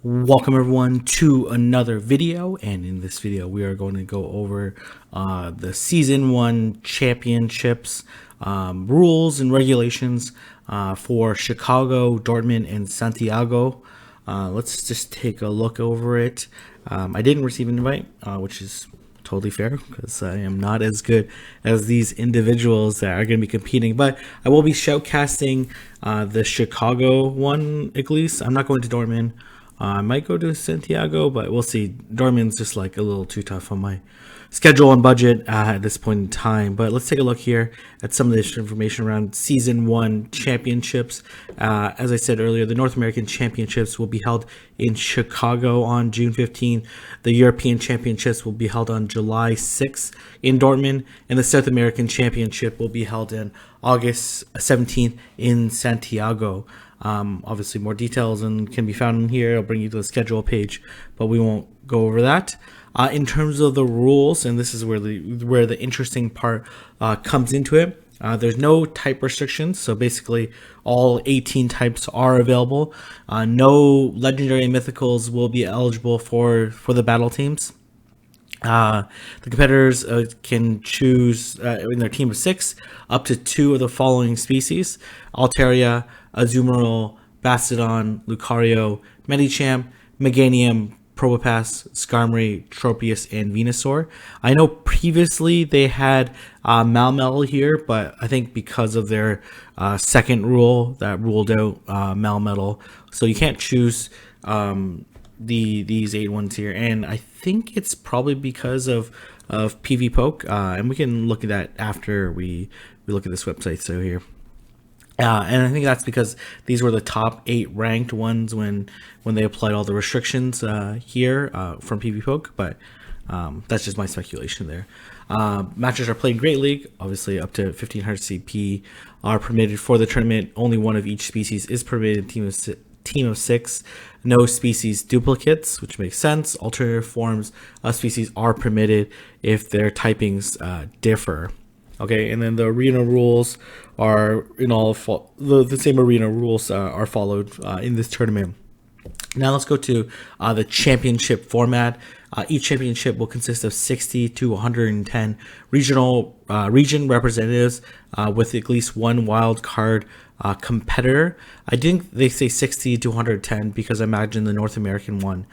Welcome everyone to another video, and in this video we are going to go over the Season 1 championships, rules and regulations for Chicago, Dortmund, and Santiago. Let's just take a look over it. I didn't receive an invite, which is totally fair because I am not as good as these individuals that are going to be competing, but I will be shoutcasting the Chicago one at least. I'm not going to Dortmund. I might go to Santiago, but we'll see. Dortmund's just like a little too tough on my schedule and budget at this point in time. But let's take a look here at some of this information around Season 1 championships. As I said earlier, the North American Championships will be held in Chicago on June 15th. The European Championships will be held on July 6th in Dortmund. And the South American Championship will be held in August 17th in Santiago. Obviously more details and can be found in here. I'll bring you to the schedule page, but we won't go over that. In terms of the rules, and this is where the interesting part comes into it. There's no type restrictions, so basically all 18 types are available. No legendary and mythicals will be eligible for the battle teams. The competitors can choose in their team of 6 up to 2 of the following species: Altaria, Azumarill, Bastiodon, Lucario, Medicham, Meganium, Probopass, Skarmory, Tropius, and Venusaur. I know previously they had Malmel here, but I think because of their second rule that ruled out Malmetal, so you can't choose these 8 ones here, and I think it's probably because of PV Poke, and we can look at that after we look at this website. So here. And I think that's because these were the top 8 ranked ones when they applied all the restrictions here from PV Poke, but that's just my speculation there. Matches are played in Great League, obviously up to 1500 CP are permitted for the tournament. Only one of each species is permitted in team of 6. No species duplicates, which makes sense. Alternative forms of species are permitted if their typings differ. Okay, and then the arena rules are the same arena rules are followed in this tournament. Now let's go to the championship format. Each championship will consist of 60 to 110 region representatives with at least one wild card competitor. I think they say 60 to 110 because I imagine the North American one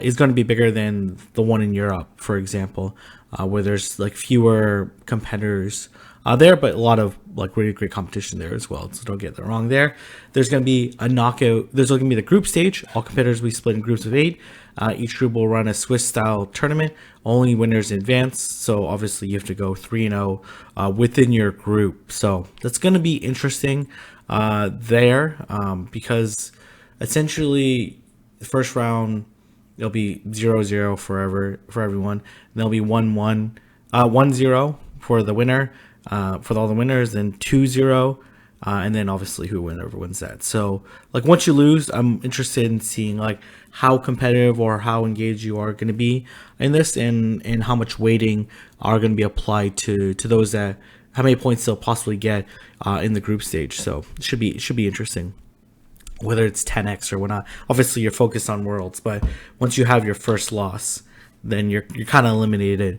is going to be bigger than the one in Europe, for example, where there's like fewer competitors there, but a lot of like really great competition there as well. So don't get that wrong there. There's going to be a knockout. There's going to be the group stage. All competitors will be split in groups of 8. Each group will run a Swiss style tournament. Only winners advance. So obviously you have to go 3-0 within your group. So that's going to be interesting there because essentially the first round it'll be 0-0 for everyone. And there'll be 1-1, 1-0 for the winner, for all the winners, then 2-0, and then obviously whoever wins that. So like once you lose, I'm interested in seeing like how competitive or how engaged you are going to be in this, and how much weighting are going to be applied to those that how many points they'll possibly get in the group stage. So it should be interesting. Whether it's 10x or whatnot. Obviously, you're focused on Worlds, but once you have your first loss, then you're kind of eliminated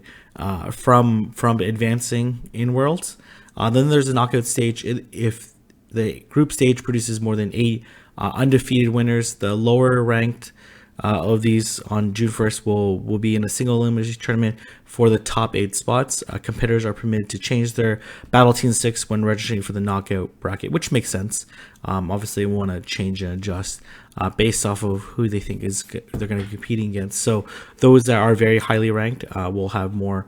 from advancing in Worlds. Then there's a knockout stage. If the group stage produces more than 8 undefeated winners, the lower ranked of these on June 1st will be in a single elimination tournament for the top 8 spots. Competitors are permitted to change their battle team 6 when registering for the knockout bracket, which makes sense. Obviously, they want to change and adjust based off of who they think they're going to be competing against. So those that are very highly ranked will have more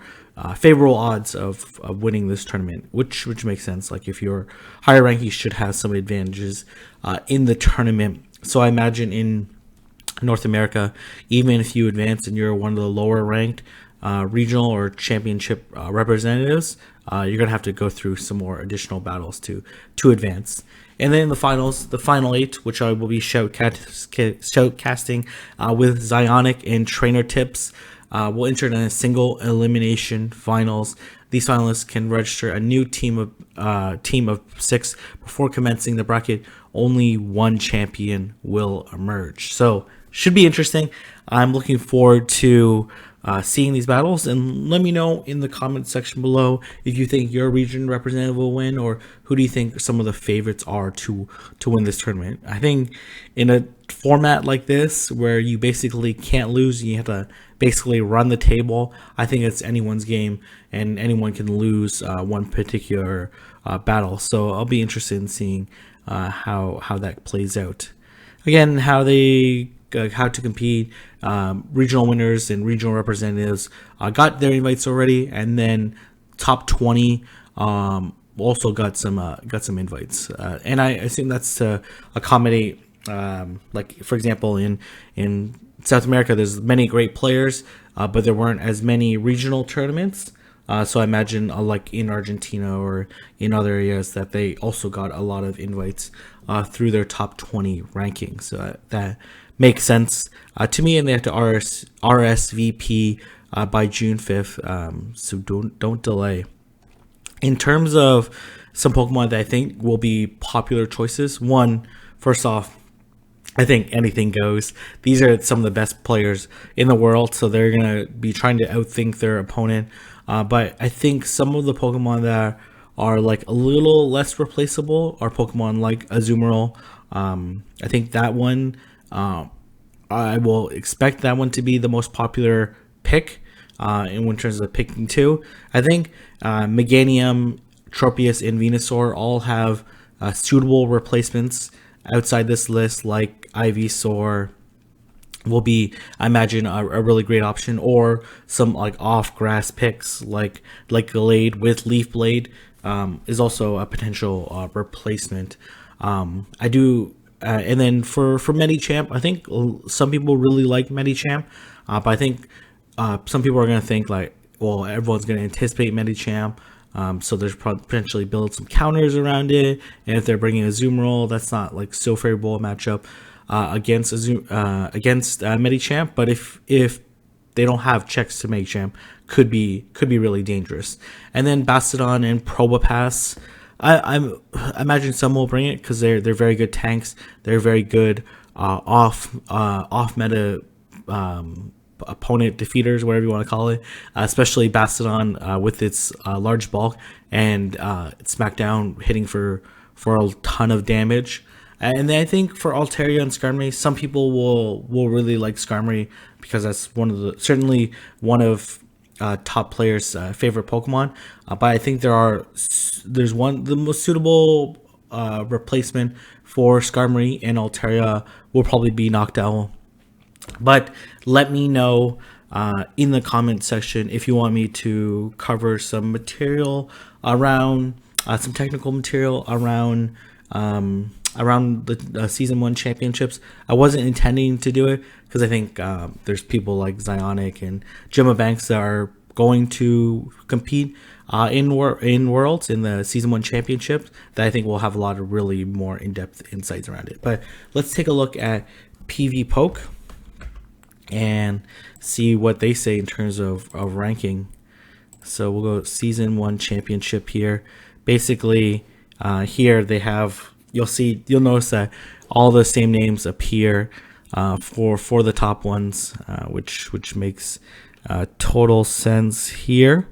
favorable odds of winning this tournament, which makes sense. Like if you're higher ranked, you should have some advantages in the tournament. So I imagine in North America, even if you advance and you're one of the lower ranked regional or championship representatives, you're gonna have to go through some more additional battles to advance. And then the finals, the final 8, which I will be shoutcasting with Zionic and trainer tips, will enter in a single elimination finals. These finalists can register a new team of 6 before commencing the bracket. Only one champion will emerge. So should be interesting. I'm looking forward to seeing these battles, and let me know in the comment section below if you think your region representative will win, or who do you think some of the favorites are to win this tournament. I think in a format like this where you basically can't lose, you have to basically run the table, I think it's anyone's game and anyone can lose one particular battle. So I'll be interested in seeing how that plays out. Again, how to compete. Regional winners and regional representatives got their invites already, and then top 20 also got some invites. And I assume that's to accommodate, like for example, in South America, there's many great players, but there weren't as many regional tournaments. So I imagine like in Argentina or in other areas that they also got a lot of invites through their top 20 rankings. So that makes sense to me, and they have to RSVP by June 5th. So don't delay. In terms of some Pokemon that I think will be popular choices, first off, I think anything goes. These are some of the best players in the world, so they're going to be trying to outthink their opponent. But I think some of the Pokemon that are like a little less replaceable are Pokemon like Azumarill. I think that one, I will expect that one to be the most popular pick in terms of picking two. I think Meganium, Tropius, and Venusaur all have suitable replacements outside this list, like Ivysaur will be, I imagine, a really great option, or some like off grass picks like Glade with Leaf Blade is also a potential replacement. I do, and then for Medicham, I think some people really like Medicham, but I think some people are going to think like, well, everyone's going to anticipate Medicham. So there's potentially build some counters around it, and if they're bringing a Azumarill, that's not like so favorable a matchup against Medicham. But if they don't have checks to Medicham, could be really dangerous. And then Bastiodon and Probopass, I imagine some will bring it because they're very good tanks. They're very good off meta opponent defeaters, whatever you want to call it, especially Bastiodon with its large bulk and Smackdown hitting for a ton of damage. And then I think for Altaria and Skarmory, some people will really like Skarmory because that's certainly one of top players' favorite Pokemon. But I think the most suitable replacement for Skarmory and Altaria will probably be Noctowl. But let me know in the comment section if you want me to cover some material around some technical material around the season 1 championships. I wasn't intending to do it because I think there's people like Zionic and Gemma Banks that are going to compete in Worlds in the season 1 championships that I think will have a lot of really more in-depth insights around it. But let's take a look at PV Poke and see what they say in terms of ranking. So we'll go season 1 championship here. Basically, here they have, you'll notice that all the same names appear for the top ones, which makes total sense here.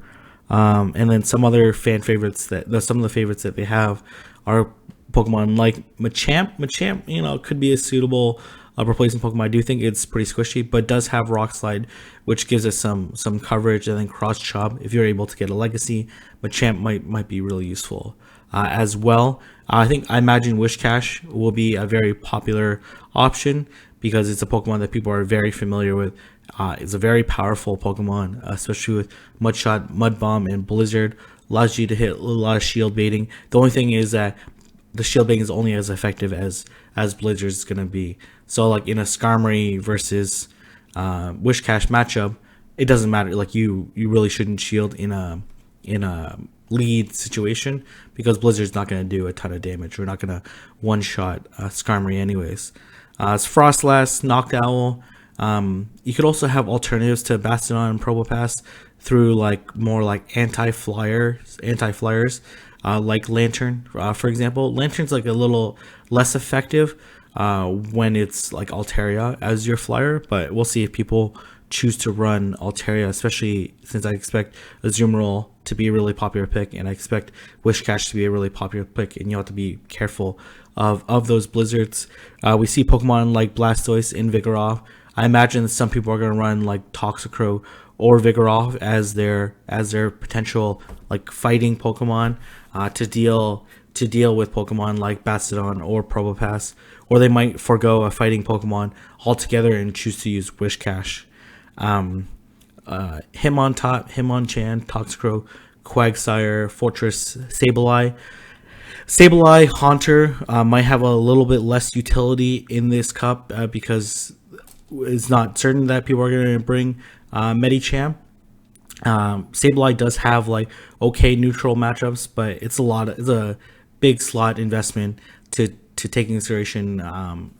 And then some other fan favorites some of the favorites that they have are Pokemon like Machamp. Machamp, could be a suitable replacement Pokemon. I do think it's pretty squishy, but does have Rock Slide, which gives us some coverage. And then Cross Chop, if you're able to get a Legacy, Machamp might be really useful as well. I imagine Wishcash will be a very popular option because it's a Pokemon that people are very familiar with. It's a very powerful Pokemon, especially with Mudshot, Mud Bomb, and Blizzard. Allows you to hit a lot of shield baiting. The only thing is that the shield baiting is only as effective as Blizzard is going to be. So like in a Skarmory versus Wishcash matchup, it doesn't matter. Like you really shouldn't shield in a lead situation because Blizzard's not going to do a ton of damage. We're not going to one-shot Skarmory anyways. It's Frostlass, Noctowl. You could also have alternatives to Bastiodon and Probopass through more anti-flyers, like Lantern, for example. Lantern's like a little less effective, when it's like Altaria as your flyer, but we'll see if people choose to run Altaria, especially since I expect Azumarill to be a really popular pick, and I expect Wishcash to be a really popular pick, and you have to be careful of those blizzards. We see Pokemon like Blastoise and Vigoroth. I imagine some people are going to run like Toxicroak or Vigoroth as their potential like fighting Pokemon to deal with Pokemon like Bastiodon or Probopass, or they might forego a fighting Pokemon altogether and choose to use Wishcash. Hitmonchan, Toxicroak, Quagsire, Fortress, Sableye, Haunter might have a little bit less utility in this cup because it's not certain that people are going to bring Medicham. Sableye does have like okay neutral matchups, but it's a big slot investment to take in consideration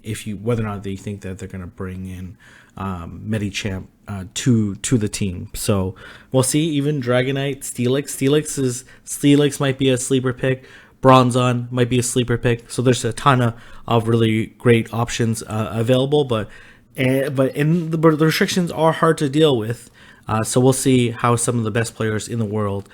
if you whether or not they think that they're going to bring in Medicham to the team. So we'll see. Even Dragonite, Steelix might be a sleeper pick. Bronzong might be a sleeper pick. So there's a ton of really great options available, but the restrictions are hard to deal with. So we'll see how some of the best players in the world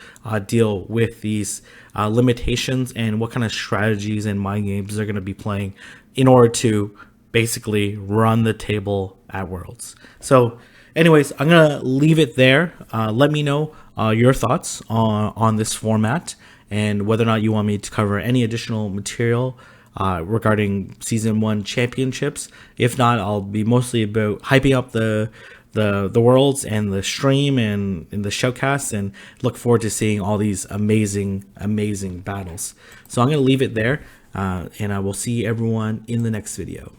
deal with these limitations and what kind of strategies and mind games they're going to be playing in order to basically run the table at Worlds. So anyways, I'm going to leave it there. Let me know your thoughts on this format and whether or not you want me to cover any additional material regarding Season 1 championships. If not, I'll be mostly about hyping up the Worlds and the stream and the showcast, and look forward to seeing all these amazing battles. So I'm going to leave it there, and I will see everyone in the next video.